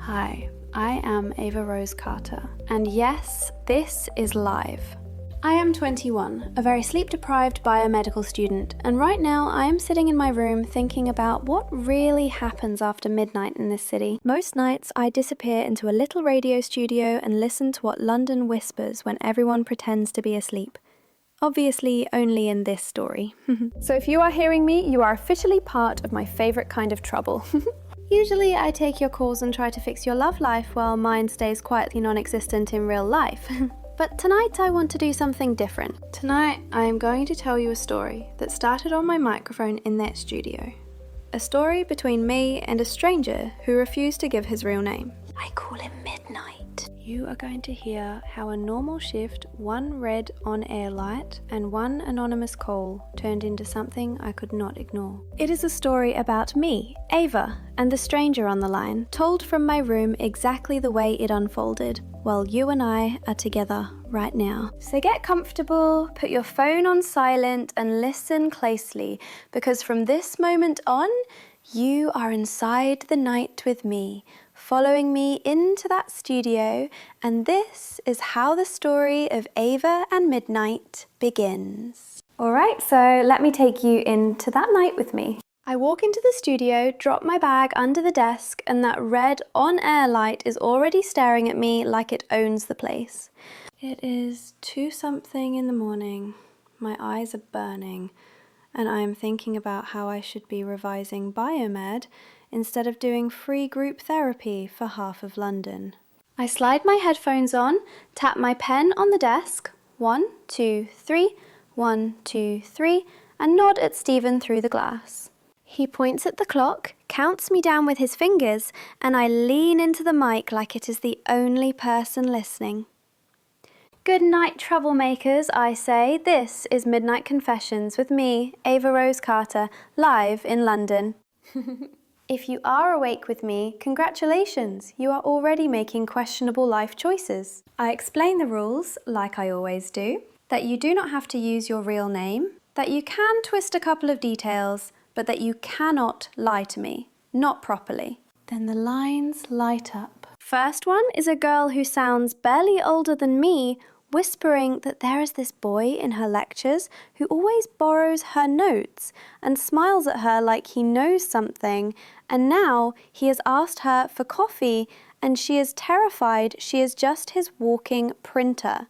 Hi, I am Ava Rose Carter, and yes, this is live. I am 21, a very sleep-deprived biomedical student, and right now I am sitting in my room thinking about what really happens after midnight in this city. Most nights I disappear into a little radio studio and listen to what London whispers when everyone pretends to be asleep. Obviously, only in this story. So if you are hearing me, you are officially part of my favourite kind of trouble. Usually I take your calls and try to fix your love life while mine stays quietly non-existent in real life. But tonight I want to do something different. Tonight I am going to tell you a story that started on my microphone in that studio. A story between me and a stranger who refused to give his real name. I call him Midnight. You are going to hear how a normal shift, one red on-air light and one anonymous call turned into something I could not ignore. It is a story about me, Ava, and the stranger on the line, told from my room exactly the way it unfolded, while you and I are together right now. So get comfortable, put your phone on silent and listen closely, because from this moment on, you are inside the night with me, following me into that studio, and this is how the story of Ava and Midnight begins. Alright, so let me take you into that night with me. I walk into the studio, drop my bag under the desk, and that red on-air light is already staring at me like it owns the place. It is 2-something in the morning. My eyes are burning, and I am thinking about how I should be revising biomed instead of doing free group therapy for half of London. I slide my headphones on, tap my pen on the desk, 1, 2, 3, 1, 2, 3, and nod at Stephen through the glass. He points at the clock, counts me down with his fingers, and I lean into the mic like it is the only person listening. Good night, troublemakers, I say. This is Midnight Confessions with me, Ava Rose Carter, live in London. If you are awake with me, congratulations, you are already making questionable life choices. I explain the rules, like I always do, that you do not have to use your real name, that you can twist a couple of details, but that you cannot lie to me, not properly. Then the lines light up. First one is a girl who sounds barely older than me, whispering that there is this boy in her lectures who always borrows her notes and smiles at her like he knows something, and now he has asked her for coffee and she is terrified she is just his walking printer.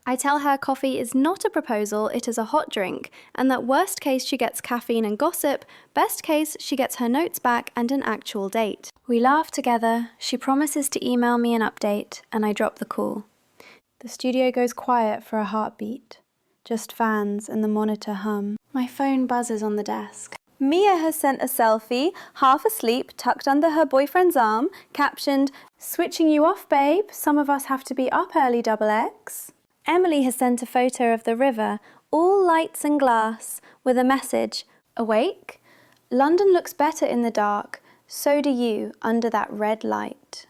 I tell her coffee is not a proposal, it is a hot drink, and that worst case she gets caffeine and gossip, best case she gets her notes back and an actual date. We laugh together, she promises to email me an update, and I drop the call. The studio goes quiet for a heartbeat, just fans and the monitor hum. My phone buzzes on the desk. Mia has sent a selfie, half asleep, tucked under her boyfriend's arm, captioned, "Switching you off, babe, some of us have to be up early, XX. Emily has sent a photo of the river, all lights and glass, with a message, "Awake? London looks better in the dark, so do you under that red light."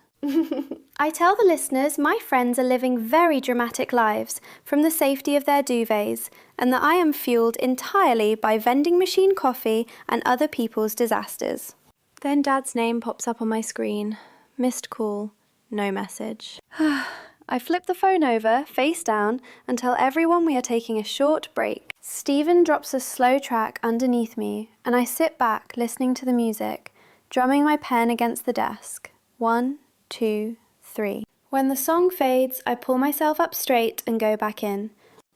I tell the listeners my friends are living very dramatic lives from the safety of their duvets, and that I am fueled entirely by vending machine coffee and other people's disasters. Then Dad's name pops up on my screen. Missed call, no message. I flip the phone over, face down, and tell everyone we are taking a short break. Stephen drops a slow track underneath me, and I sit back listening to the music, drumming my pen against the desk. 1, 2, 3. When the song fades, I pull myself up straight and go back in.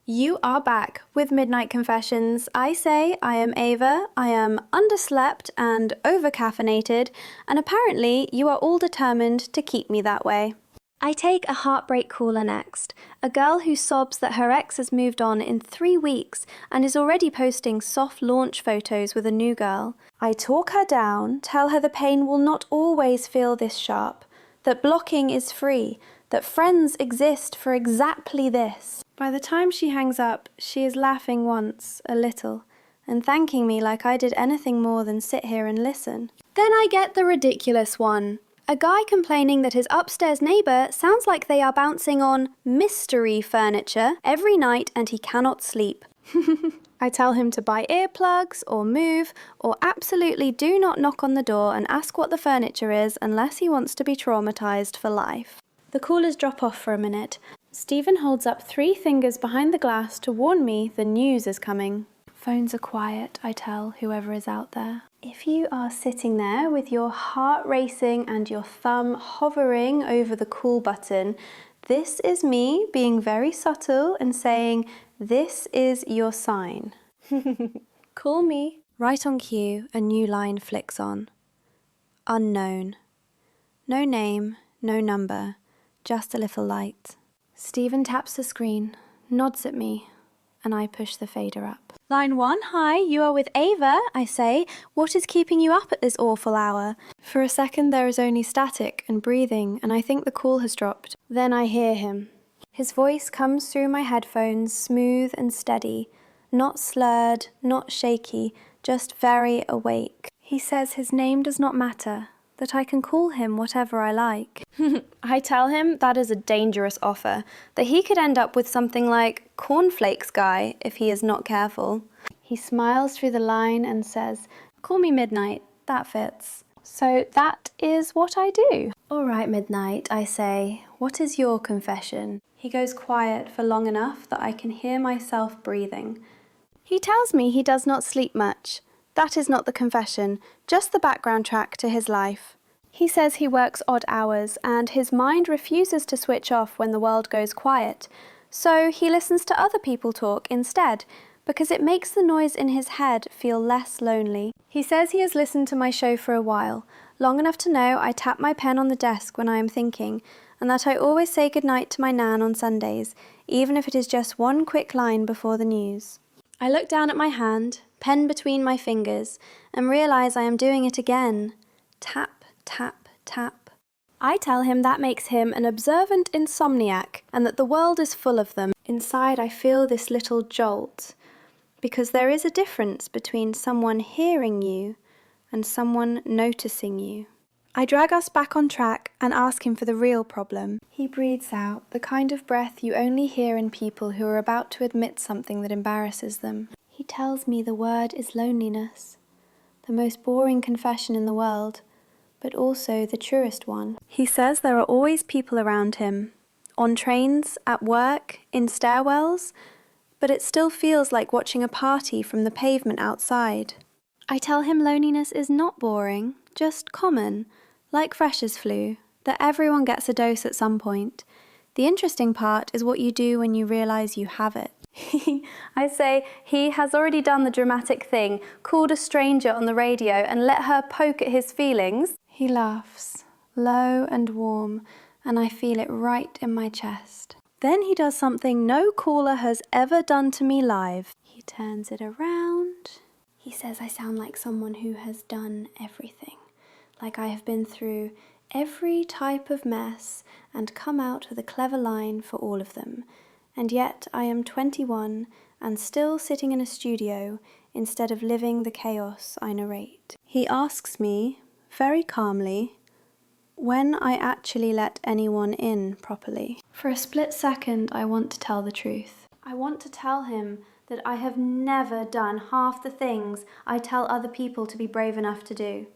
You are back with Midnight Confessions. I say I am Ava, I am underslept and over-caffeinated, and apparently you are all determined to keep me that way. I take a heartbreak caller next, a girl who sobs that her ex has moved on in 3 weeks and is already posting soft launch photos with a new girl. I talk her down, tell her the pain will not always feel this sharp, that blocking is free, that friends exist for exactly this. By the time she hangs up, she is laughing once, a little, and thanking me like I did anything more than sit here and listen. Then I get the ridiculous one. A guy complaining that his upstairs neighbour sounds like they are bouncing on mystery furniture every night and he cannot sleep. I tell him to buy earplugs or move, or absolutely do not knock on the door and ask what the furniture is unless he wants to be traumatized for life. The callers drop off for a minute. Stephen holds up 3 fingers behind the glass to warn me the news is coming. Phones are quiet, I tell whoever is out there. If you are sitting there with your heart racing and your thumb hovering over the call button, this is me being very subtle and saying, this is your sign. Call me. Right on cue, a new line flicks on. Unknown. No name, no number, just a little light. Stephen taps the screen, nods at me, and I push the fader up. Line 1, hi, you are with Ava, I say. What is keeping you up at this awful hour? For a second there is only static and breathing, and I think the call has dropped. Then I hear him. His voice comes through my headphones, smooth and steady, not slurred, not shaky, just very awake. He says his name does not matter, that I can call him whatever I like. I tell him that is a dangerous offer, that he could end up with something like Cornflakes Guy if he is not careful. He smiles through the line and says, call me Midnight, that fits. So that is what I do. All right, Midnight, I say, what is your confession? He goes quiet for long enough that I can hear myself breathing. He tells me he does not sleep much. That is not the confession, just the background track to his life. He says he works odd hours and his mind refuses to switch off when the world goes quiet. So he listens to other people talk instead, because it makes the noise in his head feel less lonely. He says he has listened to my show for a while, long enough to know I tap my pen on the desk when I am thinking, and that I always say goodnight to my nan on Sundays, even if it is just one quick line before the news. I look down at my hand, pen between my fingers, and realise I am doing it again. Tap, tap, tap. I tell him that makes him an observant insomniac, and that the world is full of them. Inside I feel this little jolt, because there is a difference between someone hearing you and someone noticing you. I drag us back on track and ask him for the real problem. He breathes out, the kind of breath you only hear in people who are about to admit something that embarrasses them. He tells me the word is loneliness, the most boring confession in the world, but also the truest one. He says there are always people around him, on trains, at work, in stairwells, but it still feels like watching a party from the pavement outside. I tell him loneliness is not boring, just common, like freshers' flu, that everyone gets a dose at some point. The interesting part is what you do when you realise you have it. I say he has already done the dramatic thing, called a stranger on the radio and let her poke at his feelings. He laughs, low and warm, and I feel it right in my chest. Then he does something no caller has ever done to me live. He turns it around. He says I sound like someone who has done everything, like I have been through every type of mess and come out with a clever line for all of them. And yet I am 21 and still sitting in a studio instead of living the chaos I narrate. He asks me, very calmly, when I actually let anyone in properly. For a split second, I want to tell the truth. I want to tell him that I have never done half the things I tell other people to be brave enough to do.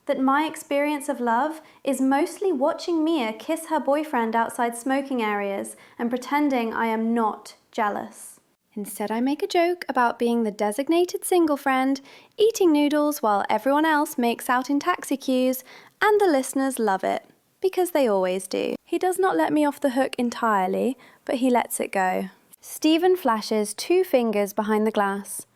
That my experience of love is mostly watching Mia kiss her boyfriend outside smoking areas and pretending I am not jealous. Instead, I make a joke about being the designated single friend, eating noodles while everyone else makes out in taxi queues, and the listeners love it, because they always do. He does not let me off the hook entirely, but he lets it go. Stephen flashes 2 fingers behind the glass.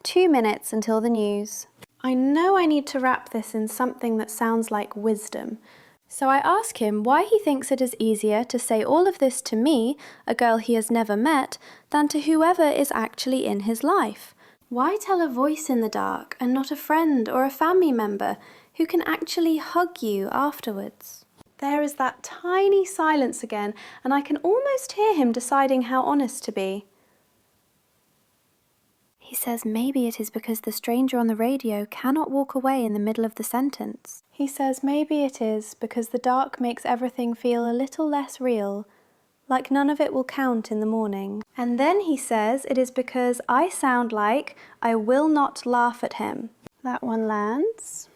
2 minutes until the news. I know I need to wrap this in something that sounds like wisdom, so I ask him why he thinks it is easier to say all of this to me, a girl he has never met, than to whoever is actually in his life. Why tell a voice in the dark and not a friend or a family member who can actually hug you afterwards? There is that tiny silence again, and I can almost hear him deciding how honest to be. He says maybe it is because the stranger on the radio cannot walk away in the middle of the sentence. He says maybe it is because the dark makes everything feel a little less real, like none of it will count in the morning. And then he says it is because I sound like I will not laugh at him. That one lands.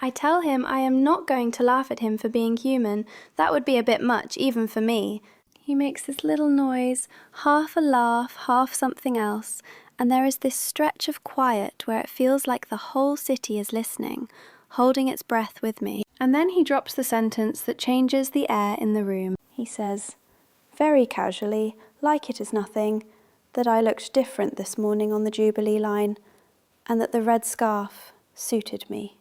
I tell him I am not going to laugh at him for being human. That would be a bit much, even for me. He makes this little noise, half a laugh, half something else, and there is this stretch of quiet where it feels like the whole city is listening, holding its breath with me. And then he drops the sentence that changes the air in the room. He says, very casually, like it is nothing, that I looked different this morning on the Jubilee line, and that the red scarf suited me.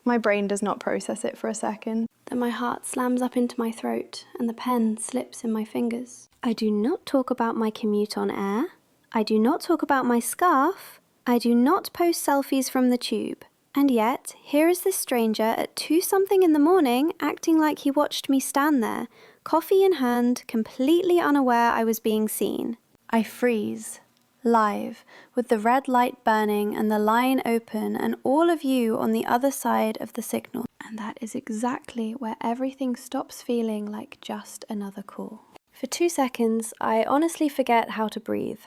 My brain does not process it for a second. Then my heart slams up into my throat and the pen slips in my fingers. I do not talk about my commute on air. I do not talk about my scarf. I do not post selfies from the tube. And yet, here is this stranger at 2-something in the morning acting like he watched me stand there, coffee in hand, completely unaware I was being seen. I freeze. Live, with the red light burning and the line open and all of you on the other side of the signal. And that is exactly where everything stops feeling like just another call. For 2 seconds, I honestly forget how to breathe.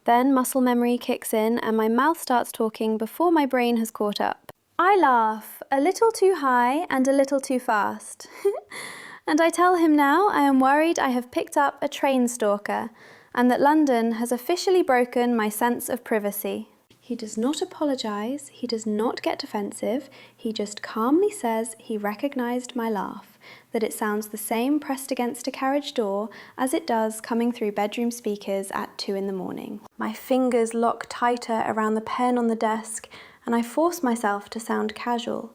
Then muscle memory kicks in and my mouth starts talking before my brain has caught up. I laugh, a little too high and a little too fast. And I tell him now I am worried I have picked up a train stalker, and that London has officially broken my sense of privacy. He does not apologise, he does not get defensive, he just calmly says he recognised my laugh, that it sounds the same pressed against a carriage door as it does coming through bedroom speakers at 2 in the morning. My fingers lock tighter around the pen on the desk, and I force myself to sound casual.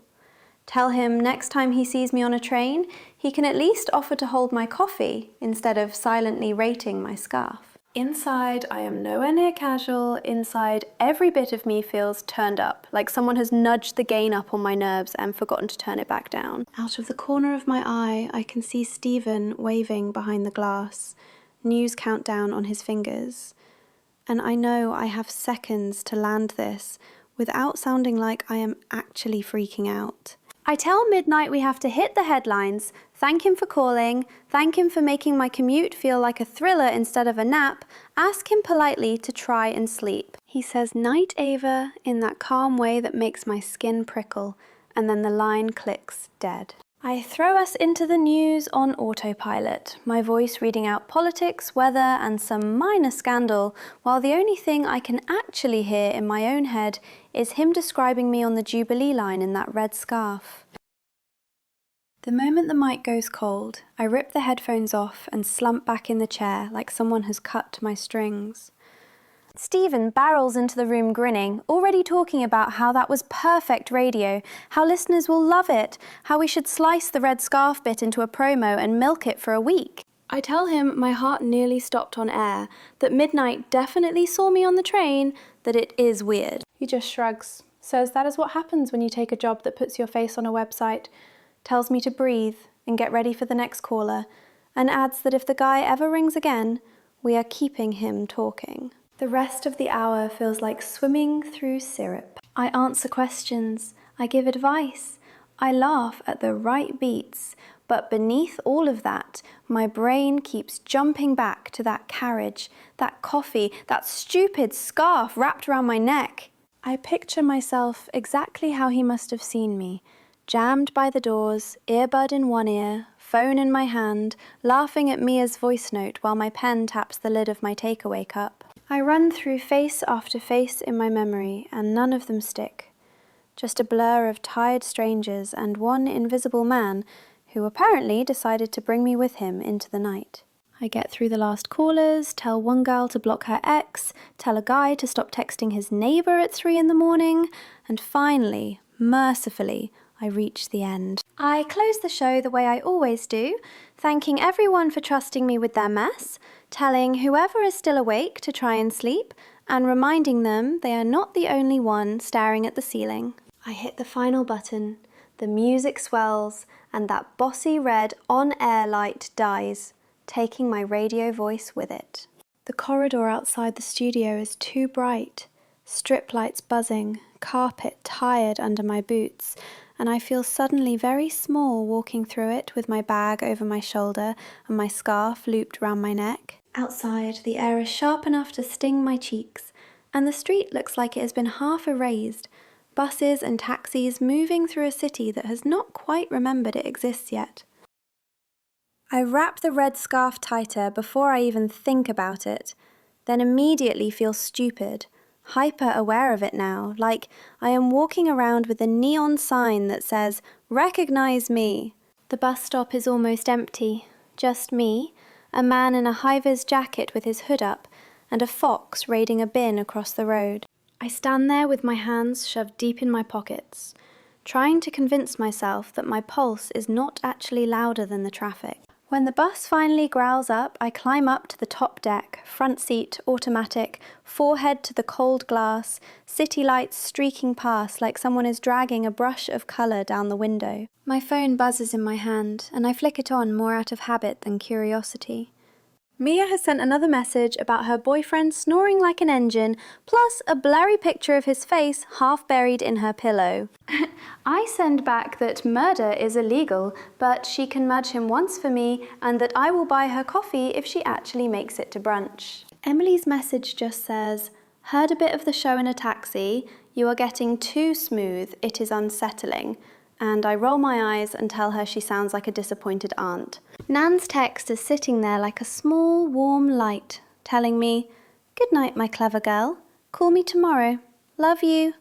Tell him next time he sees me on a train, he can at least offer to hold my coffee instead of silently rating my scarf. Inside, I am nowhere near casual. Inside, every bit of me feels turned up, like someone has nudged the gain up on my nerves and forgotten to turn it back down. Out of the corner of my eye, I can see Stephen waving behind the glass, news countdown on his fingers. And I know I have seconds to land this without sounding like I am actually freaking out. I tell Midnight we have to hit the headlines, thank him for calling, thank him for making my commute feel like a thriller instead of a nap, ask him politely to try and sleep. He says, "Night, Ava," in that calm way that makes my skin prickle, and then the line clicks dead. I throw us into the news on autopilot, my voice reading out politics, weather, and some minor scandal, while the only thing I can actually hear in my own head is him describing me on the Jubilee line in that red scarf. The moment the mic goes cold, I rip the headphones off and slump back in the chair like someone has cut my strings. Stephen barrels into the room grinning, already talking about how that was perfect radio, how listeners will love it, how we should slice the red scarf bit into a promo and milk it for a week. I tell him my heart nearly stopped on air, that Midnight definitely saw me on the train, that it is weird. He just shrugs, says that is what happens when you take a job that puts your face on a website, tells me to breathe and get ready for the next caller, and adds that if the guy ever rings again, we are keeping him talking. The rest of the hour feels like swimming through syrup. I answer questions, I give advice, I laugh at the right beats, but beneath all of that, my brain keeps jumping back to that carriage, that coffee, that stupid scarf wrapped around my neck. I picture myself exactly how he must have seen me, jammed by the doors, earbud in one ear, phone in my hand, laughing at Mia's voice note while my pen taps the lid of my takeaway cup. I run through face after face in my memory, and none of them stick. Just a blur of tired strangers and one invisible man who apparently decided to bring me with him into the night. I get through the last callers, tell one girl to block her ex, tell a guy to stop texting his neighbour at 3 in the morning, and finally, mercifully, I reach the end. I close the show the way I always do, thanking everyone for trusting me with their mess, telling whoever is still awake to try and sleep, and reminding them they are not the only one staring at the ceiling. I hit the final button, the music swells, and that bossy red on-air light dies, taking my radio voice with it. The corridor outside the studio is too bright, strip lights buzzing, carpet tired under my boots, and I feel suddenly very small walking through it with my bag over my shoulder and my scarf looped round my neck. Outside, the air is sharp enough to sting my cheeks, and the street looks like it has been half erased, buses and taxis moving through a city that has not quite remembered it exists yet. I wrap the red scarf tighter before I even think about it, then immediately feel stupid, hyper-aware of it now, like I am walking around with a neon sign that says, "Recognize me." The bus stop is almost empty, just me, a man in a high-vis jacket with his hood up, and a fox raiding a bin across the road. I stand there with my hands shoved deep in my pockets, trying to convince myself that my pulse is not actually louder than the traffic. When the bus finally growls up, I climb up to the top deck, front seat, automatic, forehead to the cold glass, city lights streaking past like someone is dragging a brush of colour down the window. My phone buzzes in my hand, and I flick it on more out of habit than curiosity. Mia has sent another message about her boyfriend snoring like an engine, plus a blurry picture of his face half buried in her pillow. I send back that murder is illegal, but she can nudge him once for me, and that I will buy her coffee if she actually makes it to brunch. Emily's message just says, "Heard a bit of the show in a taxi. You are getting too smooth. It is unsettling." And I roll my eyes and tell her she sounds like a disappointed aunt. Nan's text is sitting there like a small, warm light, telling me, "Good night, my clever girl. Call me tomorrow. Love you."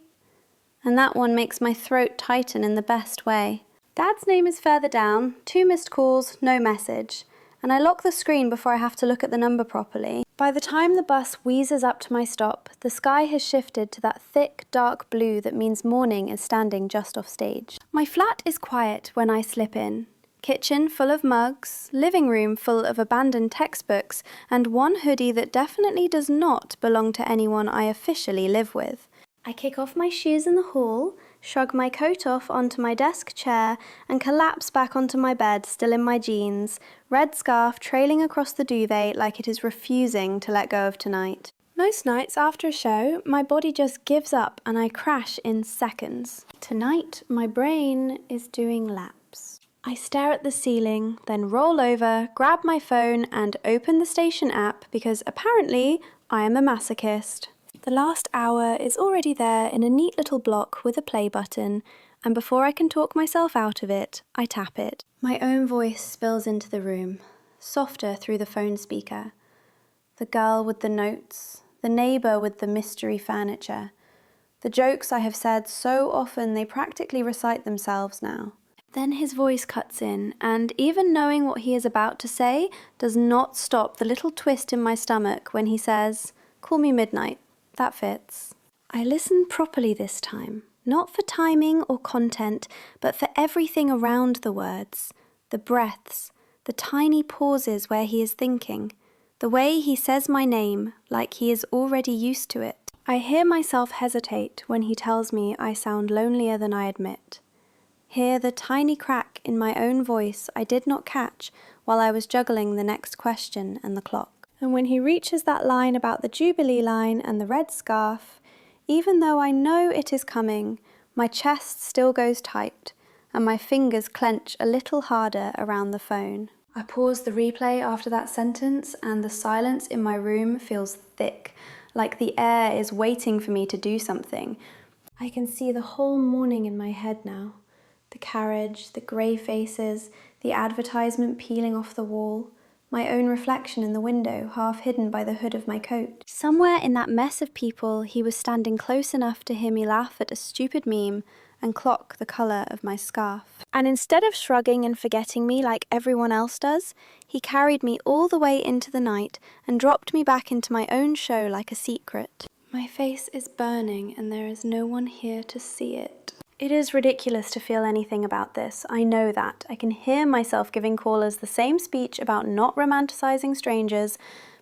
And that one makes my throat tighten in the best way. Dad's name is further down, 2 missed calls, no message. And I lock the screen before I have to look at the number properly. By the time the bus wheezes up to my stop, the sky has shifted to that thick, dark blue that means morning is standing just off stage. My flat is quiet when I slip in. Kitchen full of mugs, living room full of abandoned textbooks, and one hoodie that definitely does not belong to anyone I officially live with. I kick off my shoes in the hall, shrug my coat off onto my desk chair, and collapse back onto my bed, still in my jeans, red scarf trailing across the duvet like it is refusing to let go of tonight. Most nights after a show, my body just gives up and I crash in seconds. Tonight, my brain is doing laps. I stare at the ceiling, then roll over, grab my phone, and open the station app because apparently I am a masochist. The last hour is already there in a neat little block with a play button, and before I can talk myself out of it, I tap it. My own voice spills into the room, softer through the phone speaker. The girl with the notes, the neighbour with the mystery furniture, the jokes I have said so often they practically recite themselves now. Then his voice cuts in, and even knowing what he is about to say does not stop the little twist in my stomach when he says, "Call me Midnight." That fits. I listen properly this time, not for timing or content, but for everything around the words, the breaths, the tiny pauses where he is thinking, the way he says my name like he is already used to it. I hear myself hesitate when he tells me I sound lonelier than I admit. Hear the tiny crack in my own voice I did not catch while I was juggling the next question and the clock. And when he reaches that line about the Jubilee line and the red scarf, even though I know it is coming, my chest still goes tight and my fingers clench a little harder around the phone. I pause the replay after that sentence and the silence in my room feels thick, like the air is waiting for me to do something. I can see the whole morning in my head now. The carriage, the grey faces, the advertisement peeling off the wall, my own reflection in the window, half hidden by the hood of my coat. Somewhere in that mess of people, he was standing close enough to hear me laugh at a stupid meme and clock the colour of my scarf. And instead of shrugging and forgetting me like everyone else does, he carried me all the way into the night and dropped me back into my own show like a secret. My face is burning and there is no one here to see it. It is ridiculous to feel anything about this, I know that. I can hear myself giving callers the same speech about not romanticising strangers,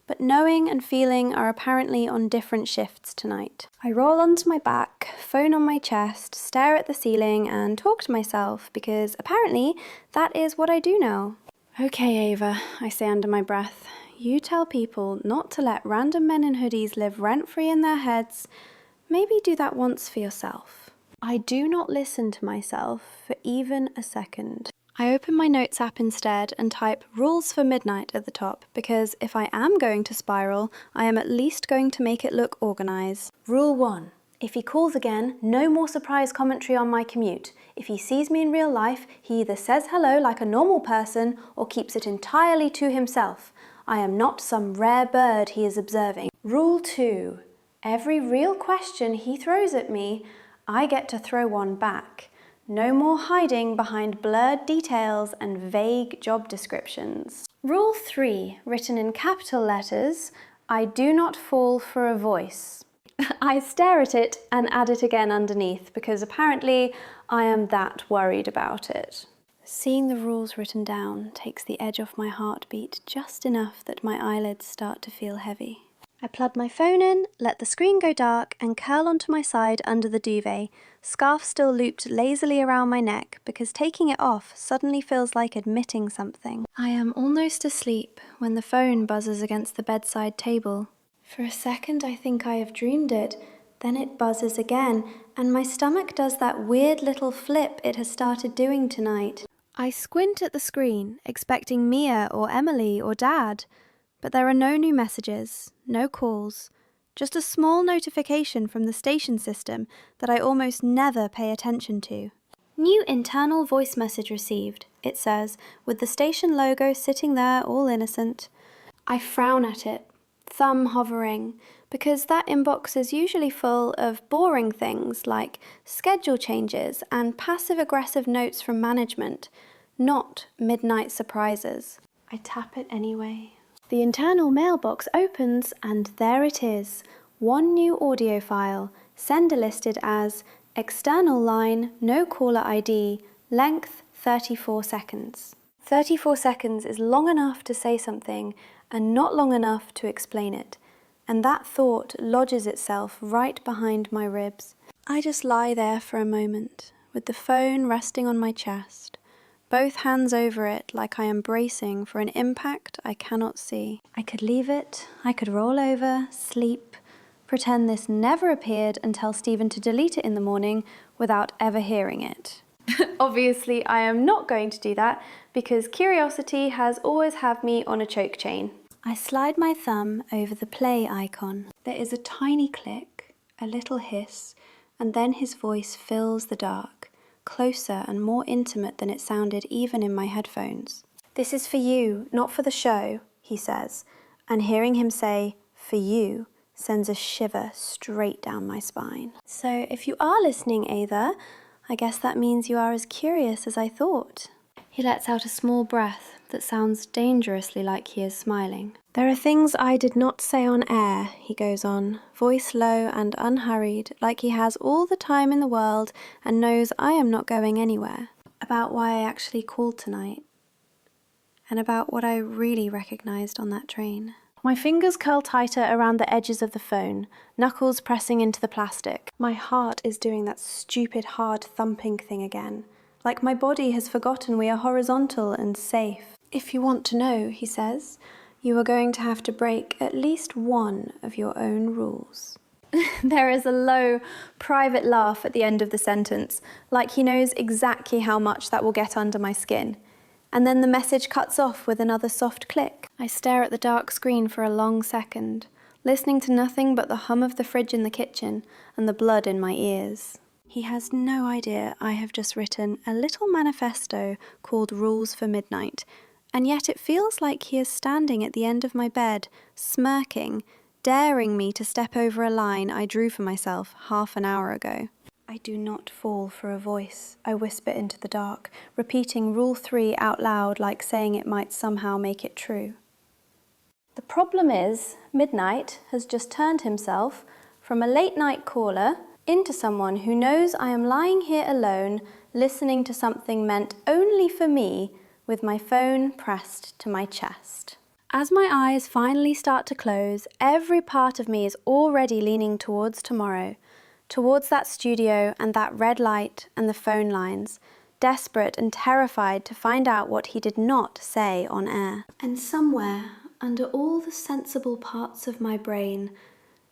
but knowing and feeling are apparently on different shifts tonight. I roll onto my back, phone on my chest, stare at the ceiling and talk to myself, because apparently that is what I do now. "Okay, Ava," I say under my breath, "you tell people not to let random men in hoodies live rent-free in their heads. Maybe do that once for yourself." I do not listen to myself for even a second. I open my notes app instead and type rules for midnight at the top because if I am going to spiral, I am at least going to make it look organised. Rule 1. If he calls again, no more surprise commentary on my commute. If he sees me in real life, he either says hello like a normal person or keeps it entirely to himself. I am not some rare bird he is observing. Rule 2. Every real question he throws at me, I get to throw one back. No more hiding behind blurred details and vague job descriptions. Rule 3, written in capital letters, I do not fall for a voice. I stare at it and add it again underneath because apparently I am that worried about it. Seeing the rules written down takes the edge off my heartbeat just enough that my eyelids start to feel heavy. I plug my phone in, let the screen go dark, and curl onto my side under the duvet, scarf still looped lazily around my neck because taking it off suddenly feels like admitting something. I am almost asleep when the phone buzzes against the bedside table. For a second I think I have dreamed it, then it buzzes again, and my stomach does that weird little flip it has started doing tonight. I squint at the screen, expecting Mia or Emily or Dad. But there are no new messages, no calls, just a small notification from the station system that I almost never pay attention to. New internal voice message received, it says, with the station logo sitting there all innocent. I frown at it, thumb hovering, because that inbox is usually full of boring things like schedule changes and passive-aggressive notes from management, not midnight surprises. I tap it anyway. The internal mailbox opens and there it is, one new audio file, sender listed as external line, no caller ID, length 34 seconds. 34 seconds is long enough to say something and not long enough to explain it, and that thought lodges itself right behind my ribs. I just lie there for a moment, with the phone resting on my chest, both hands over it like I am bracing for an impact I cannot see. I could leave it, I could roll over, sleep, pretend this never appeared and tell Stephen to delete it in the morning without ever hearing it. Obviously, I am not going to do that because curiosity has always had me on a choke chain. I slide my thumb over the play icon. There is a tiny click, a little hiss, and then his voice fills the dark. Closer and more intimate than it sounded even in my headphones. This is for you, not for the show, he says, and hearing him say, for you, sends a shiver straight down my spine. So if you are listening, Ava, I guess that means you are as curious as I thought. He lets out a small breath that sounds dangerously like he is smiling. There are things I did not say on air, he goes on, voice low and unhurried, like he has all the time in the world and knows I am not going anywhere. About why I actually called tonight, and about what I really recognized on that train. My fingers curl tighter around the edges of the phone, knuckles pressing into the plastic. My heart is doing that stupid hard thumping thing again, like my body has forgotten we are horizontal and safe. If you want to know, he says, you are going to have to break at least one of your own rules. There is a low, private laugh at the end of the sentence, like he knows exactly how much that will get under my skin. And then the message cuts off with another soft click. I stare at the dark screen for a long second, listening to nothing but the hum of the fridge in the kitchen and the blood in my ears. He has no idea I have just written a little manifesto called Rules for Midnight, and yet it feels like he is standing at the end of my bed, smirking, daring me to step over a line I drew for myself half an hour ago. I do not fall for a voice, I whisper into the dark, repeating Rule 3 out loud like saying it might somehow make it true. The problem is, Midnight has just turned himself from a late-night caller into someone who knows I am lying here alone, listening to something meant only for me, with my phone pressed to my chest. As my eyes finally start to close, every part of me is already leaning towards tomorrow, towards that studio and that red light and the phone lines, desperate and terrified to find out what he did not say on air. And somewhere, under all the sensible parts of my brain,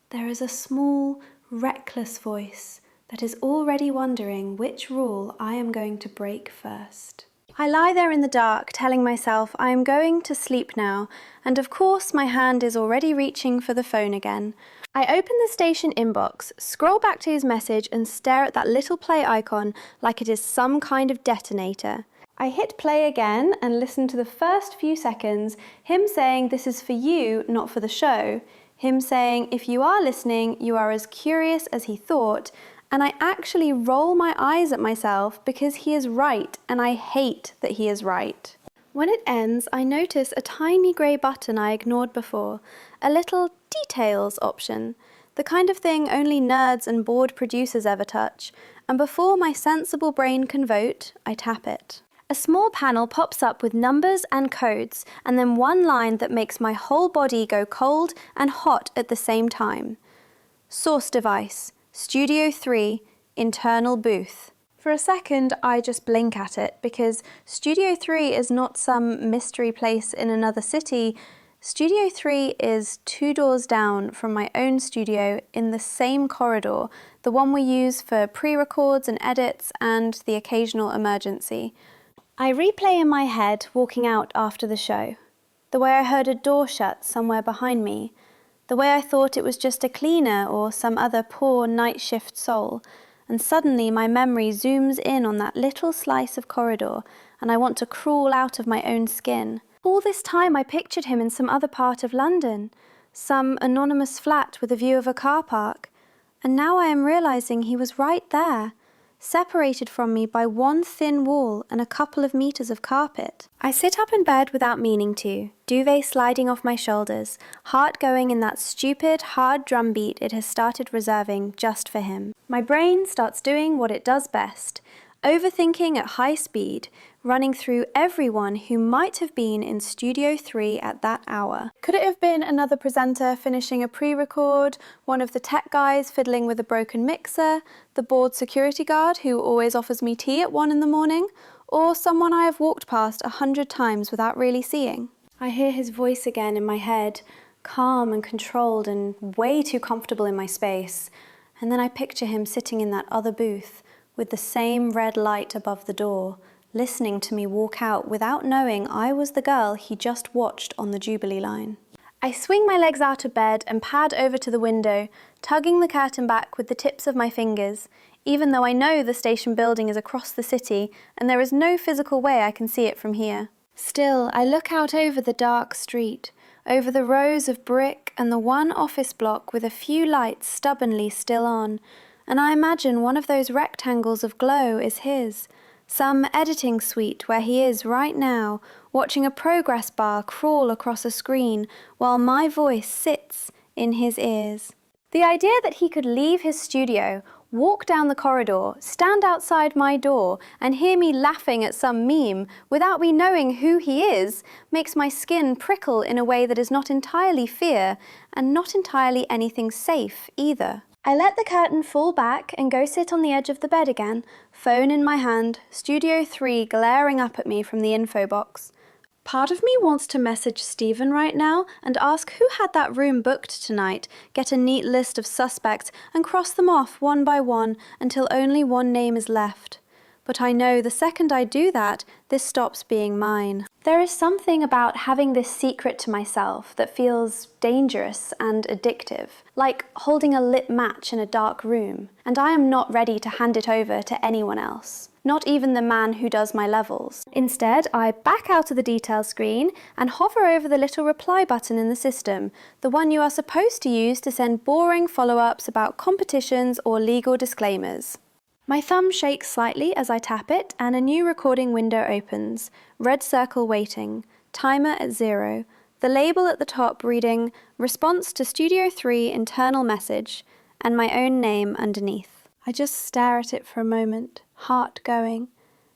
there is a small, reckless voice that is already wondering which rule I am going to break first. I lie there in the dark, telling myself I am going to sleep now, and of course my hand is already reaching for the phone again. I open the station inbox, scroll back to his message and stare at that little play icon like it is some kind of detonator. I hit play again and listen to the first few seconds, him saying this is for you, not for the show, him saying if you are listening, you are as curious as he thought, and I actually roll my eyes at myself because he is right and I hate that he is right. When it ends, I notice a tiny grey button I ignored before, a little details option, the kind of thing only nerds and bored producers ever touch, and before my sensible brain can vote, I tap it. A small panel pops up with numbers and codes, and then one line that makes my whole body go cold and hot at the same time. Source device. Studio 3, internal booth. For a second, I just blink at it because Studio 3 is not some mystery place in another city. Studio 3 is 2 doors down from my own studio in the same corridor, the one we use for pre-records and edits and the occasional emergency. I replay in my head walking out after the show. The way I heard a door shut somewhere behind me. The way I thought it was just a cleaner or some other poor night shift soul, and suddenly my memory zooms in on that little slice of corridor, and I want to crawl out of my own skin. All this time I pictured him in some other part of London, some anonymous flat with a view of a car park, and now I am realizing he was right there, separated from me by one thin wall and a couple of meters of carpet. I sit up in bed without meaning to, duvet sliding off my shoulders, heart going in that stupid, hard drum beat it has started reserving just for him. My brain starts doing what it does best, overthinking at high speed, running through everyone who might have been in Studio 3 at that hour. Could it have been another presenter finishing a pre-record, one of the tech guys fiddling with a broken mixer, the bored security guard who always offers me tea at 1 in the morning, or someone I have walked past 100 times without really seeing? I hear his voice again in my head, calm and controlled and way too comfortable in my space, and then I picture him sitting in that other booth with the same red light above the door, listening to me walk out without knowing I was the girl he just watched on the Jubilee line. I swing my legs out of bed and pad over to the window, tugging the curtain back with the tips of my fingers, even though I know the station building is across the city and there is no physical way I can see it from here. Still, I look out over the dark street, over the rows of brick and the one office block with a few lights stubbornly still on, and I imagine one of those rectangles of glow is his, some editing suite where he is right now, watching a progress bar crawl across a screen while my voice sits in his ears. The idea that he could leave his studio, walk down the corridor, stand outside my door, and hear me laughing at some meme without me knowing who he is makes my skin prickle in a way that is not entirely fear and not entirely anything safe either. I let the curtain fall back and go sit on the edge of the bed again, phone in my hand, Studio 3 glaring up at me from the info box. Part of me wants to message Stephen right now and ask who had that room booked tonight, get a neat list of suspects and cross them off one by one until only one name is left. But I know the second I do that, this stops being mine. There is something about having this secret to myself that feels dangerous and addictive, like holding a lit match in a dark room, and I am not ready to hand it over to anyone else, not even the man who does my levels. Instead, I back out of the detail screen and hover over the little reply button in the system, the one you are supposed to use to send boring follow-ups about competitions or legal disclaimers. My thumb shakes slightly as I tap it and a new recording window opens, red circle waiting, timer at 0, the label at the top reading Response to Studio 3 internal message, and my own name underneath. I just stare at it for a moment, heart going,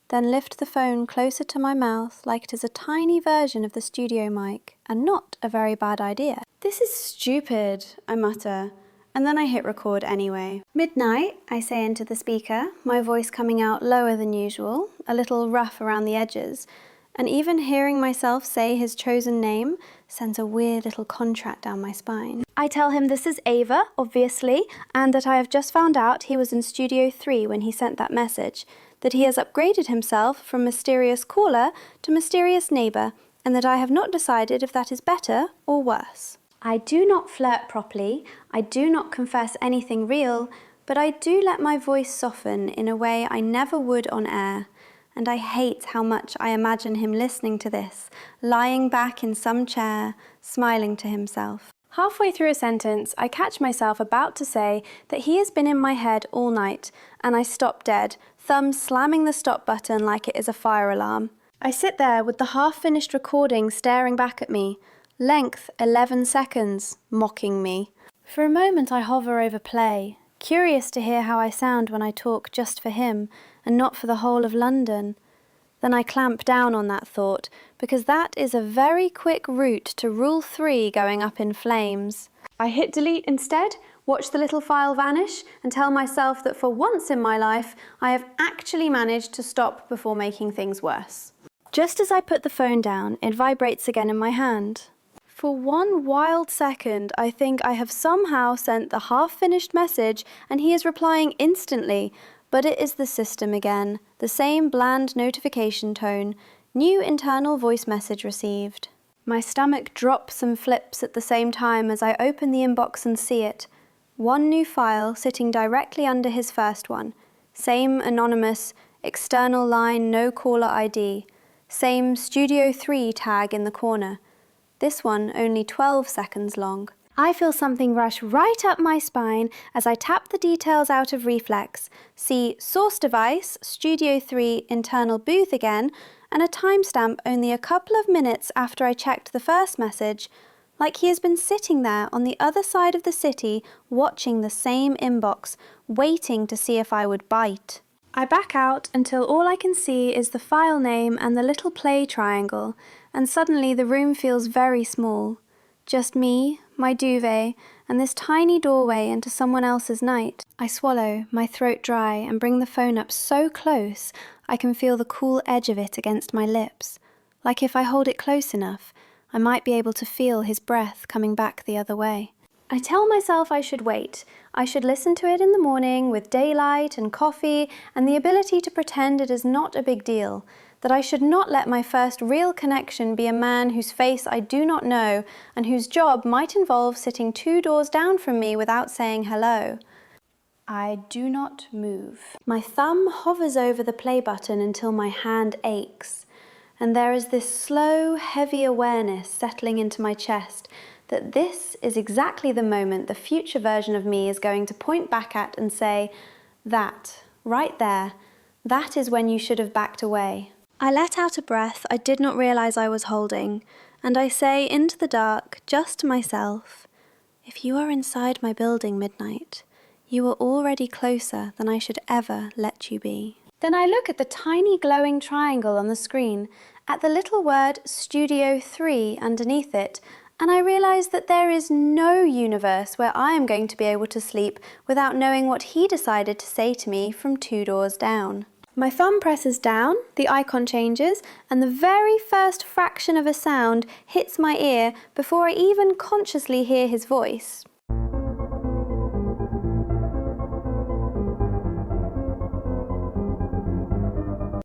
then lift the phone closer to my mouth like it is a tiny version of the studio mic, and not a very bad idea. This is stupid, I mutter. And then I hit record anyway. Midnight, I say into the speaker, my voice coming out lower than usual, a little rough around the edges, and even hearing myself say his chosen name sends a weird little contract down my spine. I tell him this is Ava, obviously, and that I have just found out he was in Studio 3 when he sent that message, that he has upgraded himself from mysterious caller to mysterious neighbour, and that I have not decided if that is better or worse. I do not flirt properly, I do not confess anything real, but I do let my voice soften in a way I never would on air. And I hate how much I imagine him listening to this, lying back in some chair, smiling to himself. Halfway through a sentence, I catch myself about to say that he has been in my head all night, and I stop dead, thumb slamming the stop button like it is a fire alarm. I sit there with the half-finished recording staring back at me, length 11 seconds, mocking me. For a moment I hover over play, curious to hear how I sound when I talk just for him, and not for the whole of London. Then I clamp down on that thought, because that is a very quick route to Rule 3 going up in flames. I hit delete instead, watch the little file vanish, and tell myself that for once in my life, I have actually managed to stop before making things worse. Just as I put the phone down, it vibrates again in my hand. For one wild second, I think I have somehow sent the half-finished message and he is replying instantly, but it is the system again, the same bland notification tone, new internal voice message received. My stomach drops and flips at the same time as I open the inbox and see it. One new file sitting directly under his first one. Same anonymous, external line, no caller ID. Same Studio 3 tag in the corner. This one only 12 seconds long. I feel something rush right up my spine as I tap the details out of reflex, see source device, Studio 3 internal booth again, and a timestamp only a couple of minutes after I checked the first message, like he has been sitting there on the other side of the city watching the same inbox, waiting to see if I would bite. I back out until all I can see is the file name and the little play triangle, and suddenly the room feels very small. Just me, my duvet, and this tiny doorway into someone else's night. I swallow, my throat dry, and bring the phone up so close I can feel the cool edge of it against my lips. Like if I hold it close enough, I might be able to feel his breath coming back the other way. I tell myself I should wait. I should listen to it in the morning with daylight and coffee and the ability to pretend it is not a big deal. That I should not let my first real connection be a man whose face I do not know and whose job might involve sitting 2 doors down from me without saying hello. I do not move. My thumb hovers over the play button until my hand aches, and there is this slow, heavy awareness settling into my chest that this is exactly the moment the future version of me is going to point back at and say, that, right there, that is when you should have backed away. I let out a breath I did not realise I was holding, and I say into the dark, just to myself, if you are inside my building, Midnight, you are already closer than I should ever let you be. Then I look at the tiny glowing triangle on the screen, at the little word Studio 3 underneath it, and I realise that there is no universe where I am going to be able to sleep without knowing what he decided to say to me from 2 doors down. My thumb presses down, the icon changes, and the very first fraction of a sound hits my ear before I even consciously hear his voice.